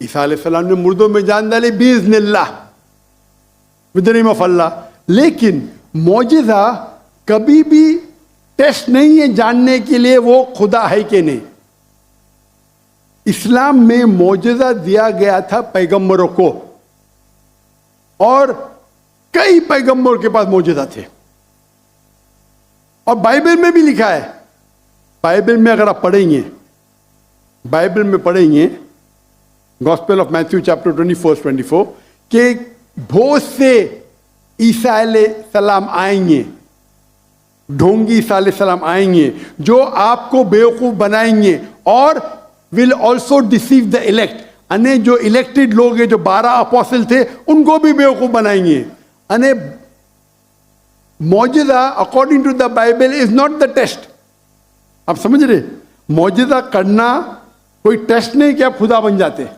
ईसा अलैहिस्सलाम ने मुर्दों में जान डाली बिइज़्निल्लाह, विद द नेम ऑफ अल्लाह। लेकिन मौजिज़ा कभी भी टेस्ट नहीं है जानने के लिए वो खुदा है कि नहीं। इस्लाम में मौजिज़ा दिया गया था पैगंबरों को, और कई पैगंबरों के पास मौजिज़ा थे, और बाइबल में भी लिखा है। बाइबल में अगर आप पढ़ेंगे, बाइबल में पढ़ेंगे गॉस्पेल ऑफ मैथ्यू चैप्टर 24 कि बहुत से ईसा अलैहिस्सलाम आएंगे, ढोंगी ईसा अलैहिस्सलाम आएंगे जो आपको बेवकूफ बनाएंगे, और will also deceive the elect, अने जो इलेक्टेड लोग हैं, जो 12 अपोस्टल थे, उनको भी बेवकूफ बनाएंगे। अने मौजिज़ा according to the Bible is not the test. आप समझ रहे, मौजिज़ा करना कोई टेस्ट नहीं कि आप खुदा बन जाते।